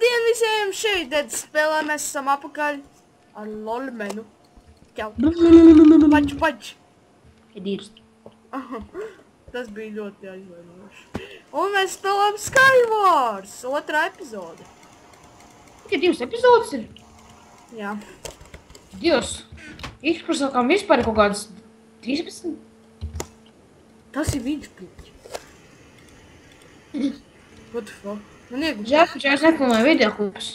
Labdien visiem, šeit Deds spēlē, mēs esam apakaļ ar lolmenu. Čau. Pač. Dirst. Tas bija ļoti aizvainoši. Un mēs spēlējam Skywars, otrā epizode. Tikai 2 epizodes ir? Jā. Dievs. Izprasākām vispār kaut kādas 13? Tas ir viņš piķi. What the fuck? Man iegūt. Žēl, ka es nefilmēju videoklipus.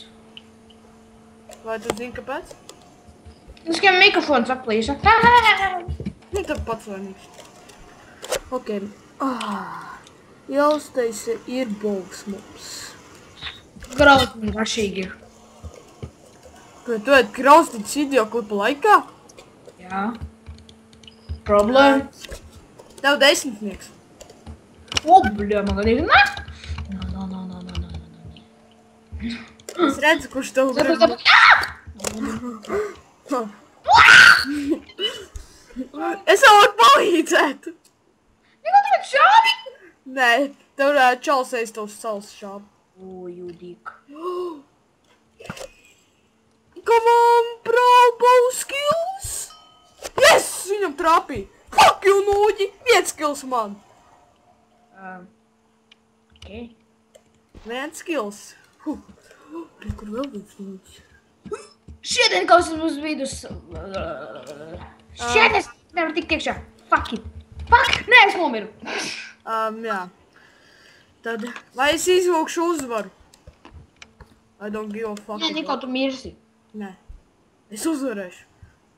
Vai tu zini, kāpēc? Es tikai mikrofons aplīša. Nu, tad pats vainīgs. Ok. Jāuztaisa ir bols mums. Grautīgi garšīgi ir. Bet tu ēd kraustīts videoklipa laikā? Jā. Problēma. Tev 10. O, bļā, man gadīgi. Nā. Es redzu, kurš tev grib. Es tev varu palīdzēt. Niko, tu man šāvi? Nē, tev čals aiz tos sals šābi. O, jūdīk. Come on, bro, bow skills! Yes, viņam trapīja. Fuck you, nūģi! 1 skills man. Ok. 1 skills. Re, kur vēl viens nūģis? Šodien kaut kas mums vidus. Šeit es nevaru tikt iekšā. Fuck it. Fuck! Nē, es nomiru. Jā. Tad, vai es izvilkšu uzvaru? I don't give a fuck. Nē, Niko, tu mirsi. Nē. Es uzvarēšu.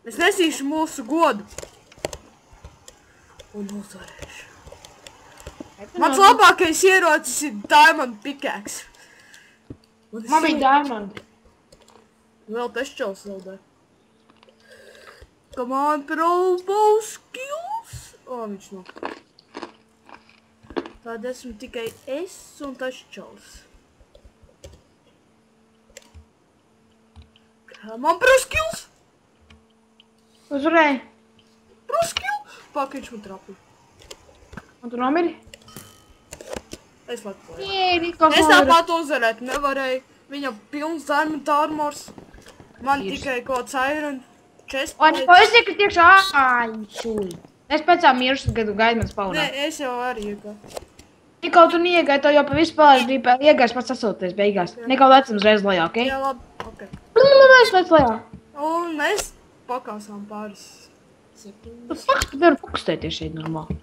Es nesīšu mūsu godu. Un uzvarēšu. Mans labākais ierocis ir Diamond Pickaxe. Man bija diamond. Vēl tas čels zaudē. Come on, pro, bow skills! O, viņš nav. Tad esmu tikai es un tas čels. Come on, pro skills! Uzvarēji. Pro skills! Pak, viņš man trapīja. Un tu nomiri? Es lekoju. Nē, Niko, Es tāpat uzvarēt nevarēju. Viņam pilns diamond armors. Man tikai kaut kāds iron chest. O, Niko, es tieku tiekšā. Ai, čuj. Es pēc tā miršu, kad tu gaidi man spaunā. Nē, es jau arī iegāju. Niko, tu neiegāji, tev jau pa vispār bija iegājis pats sasoties beigās. Niko, lecam uzreiz lejā, ok? Jā, labi, ok. Mēs lec lejā. Un mēs pakāsām pāris sekundes. Fuck, tu nevar fokusēties šeit normāli.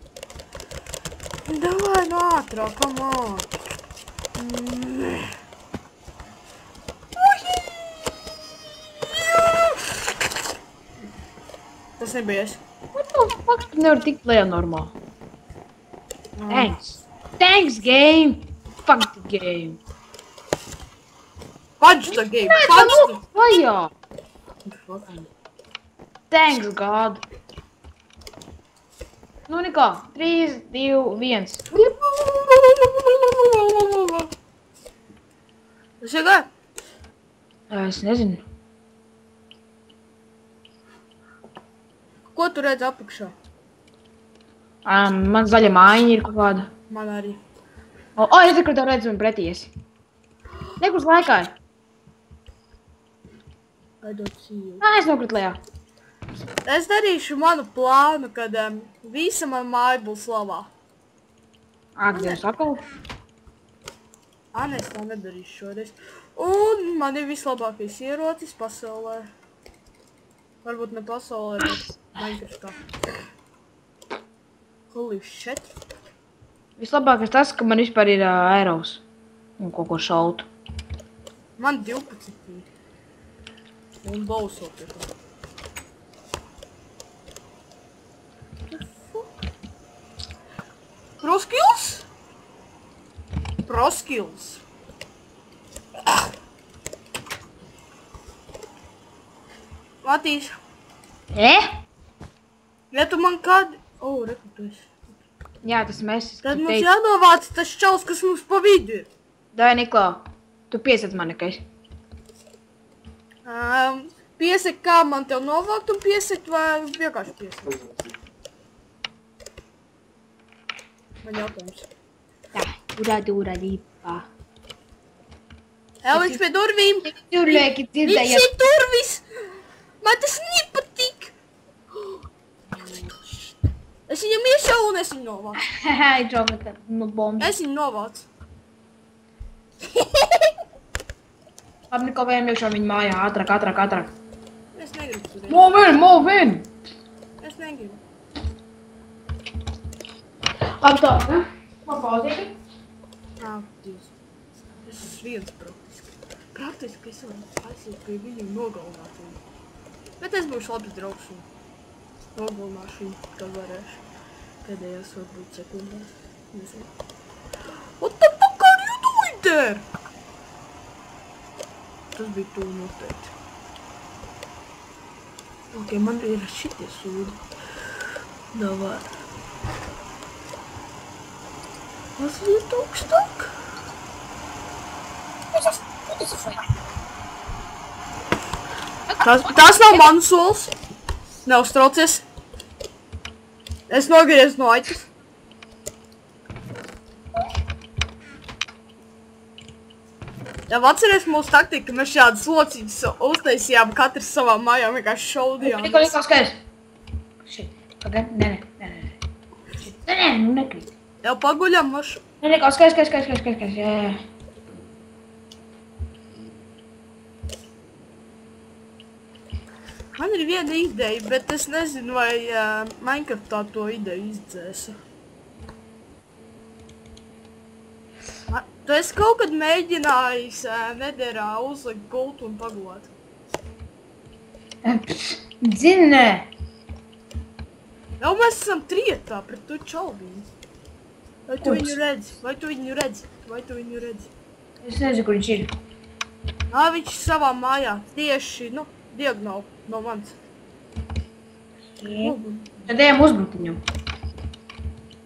Davai, no ātrāk, come on. Tas nebija es. What the fuck, tu nevar tikt lejā normāli. Thanks. Thanks, game. Fuck the game. Fudge the game, Nē, fudge the... lejā. Thanks, God. Nu, Niko, 3, 2, 1. Es iegāju? Es nezinu. Ko tu redzi apakšā? Man zaļa mājiņa ir kaut kāda. Man arī. O, es kur tev redzu un pretī esi. Nekurs laikā ir. I don't see you. Nā, es nokritu lejā. Es darīšu manu plānu, kad visa man māja būs labā. Ak, Dievs, atkal. Nē, es tā nedarīšu šoreiz. Un man ir vislabākais ierocis pasaulē. Varbūt ne pasaulē, bet Minecraftā. Holy shit. Vislabākais tas, ka man vispār ir aeros. Un kaut ko šautu. Man 12. Un bauso pie tā. Pro skills? Pro skills. Matīs, ja tu man kādi... O, reku tu esi. Jā, tas mēs. Tad mums jānovāc tas čals, kas mums pa vidu ir. Dai, Niko, tu piesēc mani, ka es. Piesek, kā man tev novākt un piesek, vai vienkārši piesek? Man jautājums. Tā, dura, dīpā. Eliks pie durvīm. Tur lieki Viņš dzirdēja. ir durvis. Man tas nepatīk. Es viņam iešauju un es viņu novācu. Haha, Jonathan, nu bombs. Es viņu novācu. Labi, neko vējam iekšā viņa mājā. Ātrāk. Es negribu tur. Move in! Es negribu. Labi, tā, ne? Man pauzīgi. Dievs. Es esmu viens praktiski. Praktiski es varu aiziet pie viņu un nogalināt viņu. Bet es būšu labs draugs un nogalināšu viņu, kā varēšu. Pēdējās varbūt sekundēs. Nezinu. What the fuck are you doing there? Tas bija tuvu noteikti. Ok, man ir šitie sūdi. Davai. Mazliet augstāk. Tas nav mans solis. Neuztraucies. Es nogriezu no aitas. Jā, atceries mūsu taktiku, ka mēs šādas locītas uztaisījām katrs savā mājā, vienkārši šaudījām. Niko, skaidrs. Shit, pagaid, nē. Nē, nu nekrīt. Jau paguļam mašu. Nē, skaidrs, jā. Man ir viena ideja, bet es nezinu, vai Minecraftā to ideju izdzēsa. Tu esi kaut kad mēģinājis nederā uzlikt gultu un pagulēt? Zini, nē. Jau mēs esam trietā pret tu čalbīnu. Vai tu viņu redzi? Es nezinu, kur viņš ir. Nā, viņš ir savā mājā, tieši, diagonāli no manis. Tad ejam uzbrukt viņam.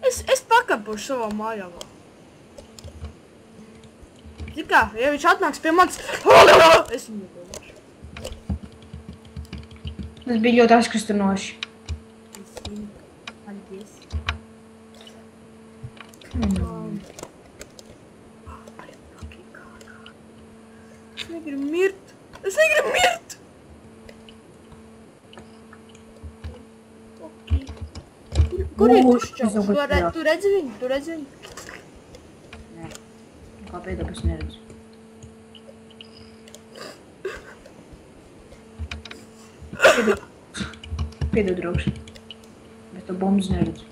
Es pakampošu savā mājā vēl. Zini kā, ja viņš atnāks pie manis, es viņu nedomāšu. Tas bija ļoti aizkristinoši. Es viņu, paldies. Es negribu mirt! Kur ir tas čals? Tu redzi viņu? Nē. Kāpēc es neredzu? Piedod, draugs. Bet tu bombas neredzu.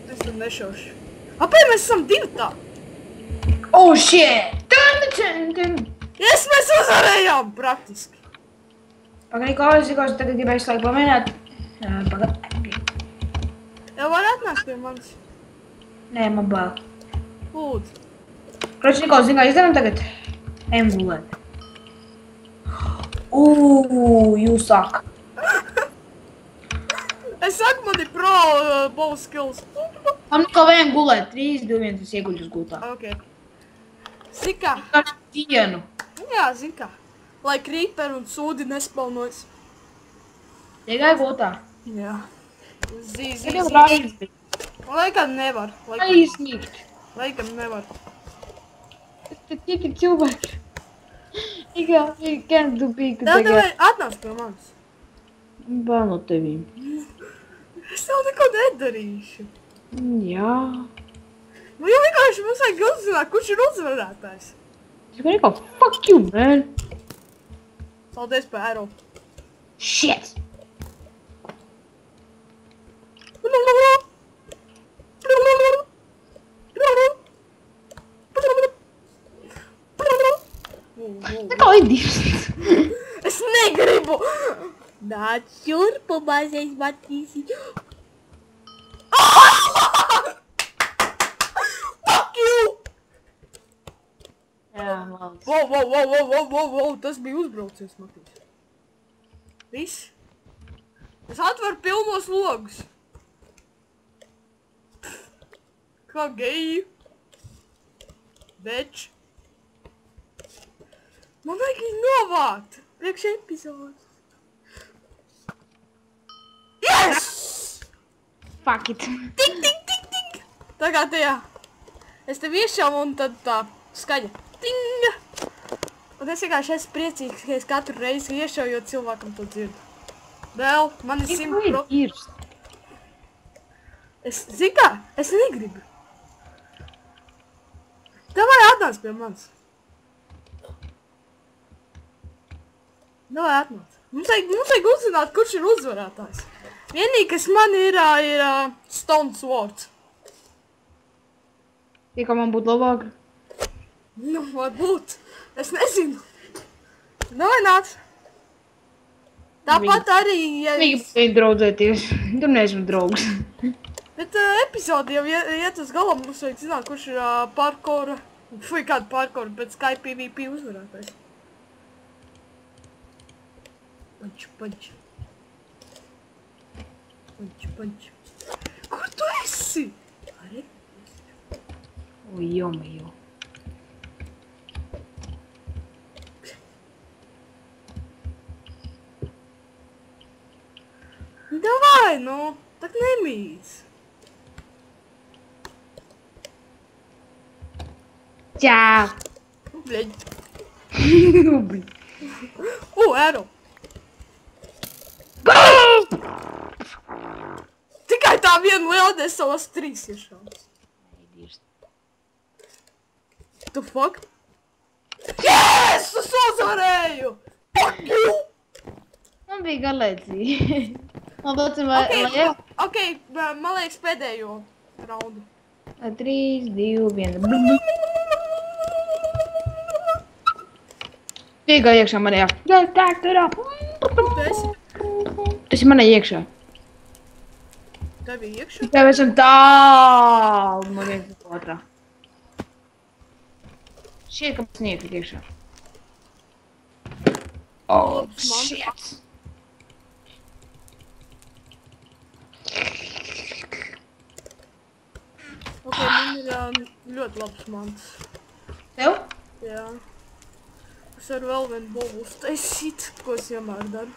Es tad nešaušu. Apēc mēs esam divi tā! Oh, shit! Yes, mēs uzvarējām praktiski! Pagaid, klausīkos, tagad gribēju slēgt pamēģināt. Pagaid. Jau var atnākt pie manis? Nē, man bail. Lūdzu. Kroči, Niko, zini, kā izdarām tagad? Ejam gulēt. You suck. Es saku, man ir pro bow skills. Man Niko vajag gulēt. 3, 2, 1, es ieguļus gultā. Ok. Zini kā? Kāds dienu. Jā, zini kā. Lai creeper un sūdi nespaunojas. Tikai gultā. Jā. Zī. Tikai rājas bija. Laikam nevar. Aizsnīgt. Laikam nevar. Tas tikai cilvēki. Tikai gan tu biji, ka Tev tagad. atnāc pie manis. Bail no tevīm. Es tev neko nedarīšu. Jā. Nu jau vienkārši mums vajag uzzināt, kurš ir uzvarētājs. Tikai Niko, fuck you, man. Paldies par ēro. Shit. Niko, idiots. Es negribu! Nāc šurpu, mazais Matīsi. Fuck you! Jā, malds. Wow, tas bija uzbraucies, Matīs. Viss? Es atveru pilnos logus. Kā geji. Beč. Man vajag viņu novākt. Priekš epizodes. Fuck it. Tagad, jā. Es tev iešauju un tad tā skaļa. Ting! Un es vienkārši esmu priecīgs, ka es katru reizi iešauju, jo cilvēkam to dzirdu. Vēl, man ir 100%. Zini kā? Es negribu. Davai atnāc pie manis. Davai atnāc. Mums vajag uzzināt, kurš ir uzvarētājs. Vienīgi, kas man ir Stone Swords. Kā man būtu labāk? Nu, varbūt. Es nezinu. Davai nāc. Tāpat arī, ja... Viņi draudzēties. Tur neesmu draugs. Bet epizodi jau iet uz galam, mums vajag zināt, kurš ir parkoura. Fui, kāda parkoura, bet Sky PvP uzvarētājs. Punch, punch. Punch, punch. Kur tu esi? Arī? Oi, jomajo. Davai, nu, tak nemīdz. Čau. Bļeģ. Bļ. Ero. Tikai tā viena lieldies savas 3 iešaujas. The fuck? Yes! Es uzvarēju! Fuck you! Man bija galēcīgi. Man docam, vai... Ok, man liekas pēdējo raundu. 3, 2, 1. Tikai iekšā manējā. Tā, turā. Tu esi? Tas ir manē iekšā. Tev bija iekšā? Tev esam tālu no viens no otrā. Šķiet, ka mums niekļūt iekšā. Oh, shit. Ok, man ir ļoti labs mans. Tev? Jā. Es varu vēl vienu bovu uztaisīt, ko es vienmēr daru.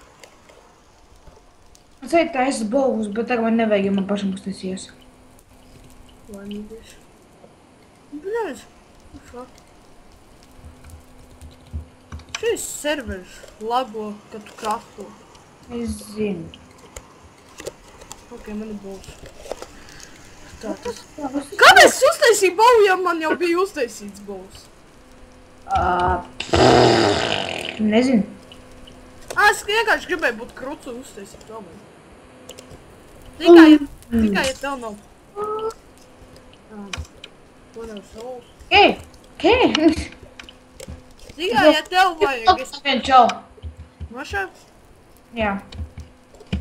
Es arī taisu bovus, bet tagad man nevajag, ja man pašam uztaisies. Laimīgies. Bļaļ. Fuck. Šis servers lago, kad tu krafto. Es zinu. Ok, man ir bovs. Tā tas. Kāpēc es uztaisīju bovu, ja man jau bija uztaisīts bovs? Nezinu. Es vienkārši gribēju būt kruts un uztaisīt domāju. Tikai, ja tev nav. To nav savs. Kei? Tikai, ja tev vajag. Vien čau. Mašā? Jā.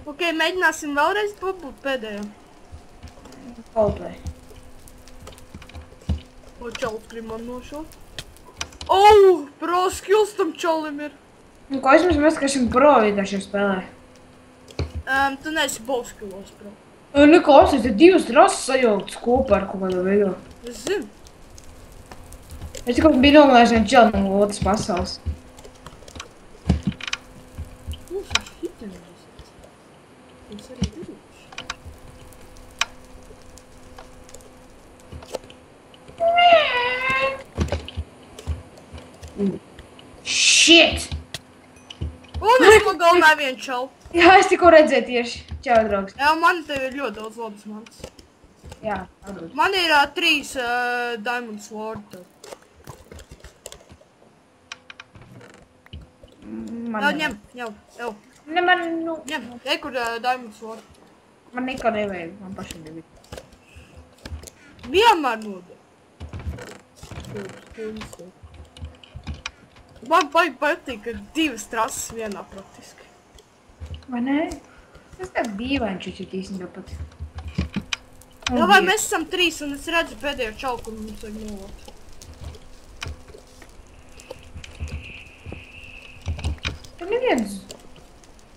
Ok, mēģināsim vēlreiz būt pēdējā. Kaut vai. O, čalis grib man nošot. Oh, pro skills tam čalim ir. Nu, ko es mēs, ka esam pro vienkārši spēlē. Tu neesi bow skillos, pro. Neko, es te 2 rases sajauktas kopā ar kaut kādu veidu. Es zinu. Es tikko biju nogalējis vien čali no otras pasaules. Mums ir hitenerģis. Mums arī bijuši. Shit! Un es nogalināju vienu čalu. Jā, es tikko redzēju tieši. Čau, draugs. Jā, man tev ir ļoti daudz labas manas. Jā, atdod. Man ir 3 Diamond Sword. Jā, ņem, jau. Ne, man, nu... Ņem, kur Diamond Sword. Man neko nevajag, man pašam nebija. Vienmēr nodod. Man patīk, ka 2 trases vienā praktiski. Vai ne? Tas tā dīvaini čuķīt īstenībā pat. Jā, vai mēs esam 3 un es redzu pēdējo čalu, kur mums vajag novākt. Tur neviens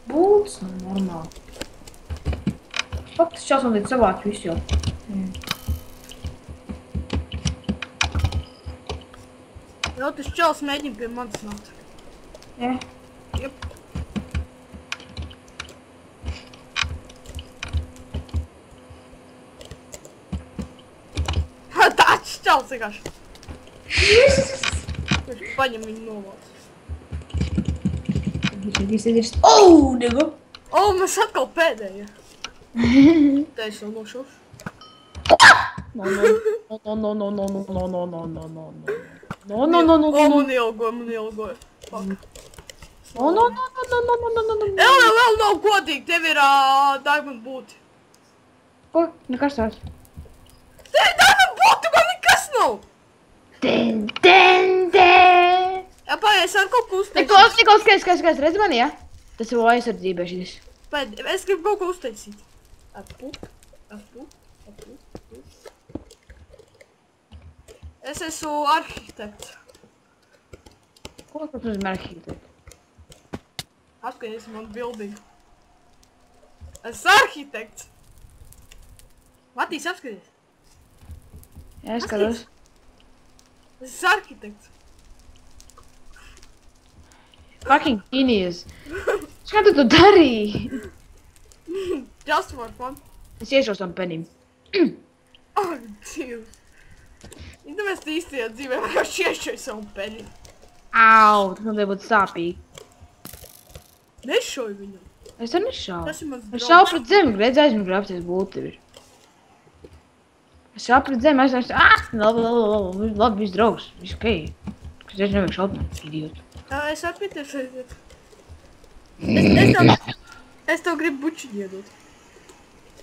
būts nav normāli. Faktiski čals man teica savāc visu jau. Jā, tas čals mēģina pie manis nākt. Jā. Jep. čals vienkārši. Viņš paņem viņu novāc. Oh, nigga! Mēs atkal pēdējie. Te es jau nošaušu. No. Man ielgoja. Fuck. No. Vēl nav godīgi, tev ir diamond booty. Ko? Nekas tāds. Tev ir diamond booty, man nekas nav! Jā, paies ar kaut ko uztaisīt. Nikols, skaidrs, redz mani, ja? Tas ir aizsardzība šis. Pēd, es gribu kaut ko uztaisīt. Apu. Es esmu arhitekts. Ko tas nozīmē arhitekts? Apskaties man building. Es esmu arhitekts. Matīs, apskaties. Jā, es skatos. Es esmu arhitekts. Fucking genius. Kā tu to darīji? Just for fun. Es iešos tam penim. Oh, Dievs. Mēs īstajā dzīvē vienkārši iešoju savu peni. Au, tas man būtu sāpīgi. Nešoju viņu. Es to nešauju. Tas ir mans Es draugs. šauju pret zemi, redz aizmīgi grāpties būtu. Es šauju pret zemi, labi, viss draugs, viss okei. Kas es nevajag šaut man, idiotu. Es atpieties aiziet. Es tev gribu bučiņu iedot.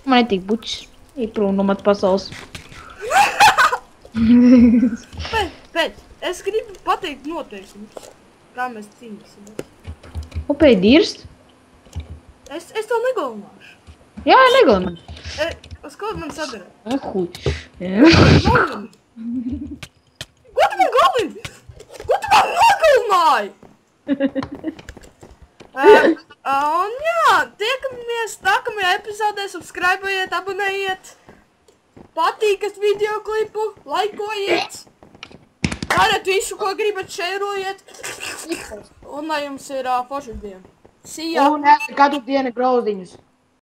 Man netīk bučs. Ej prom no mans pasaules. Pēc, es gribu pateikt noteikumus, kā mēs cīnīsimies. Upēji dirst? Es tev negalināšu. Jā, negalina man. Uz ko man sadara? Huj. Galini! Ko tu man galini? Ko tu man nogalināji? Un jā, tiekamies nākamajā epizodē, subscribeojiet, abonējiet, patīkat videoklipu, laikojiet, dariet visu, ko gribat, šērojiet, un lai jums ir forša diena. See ya! Un katru dienu grauziņus.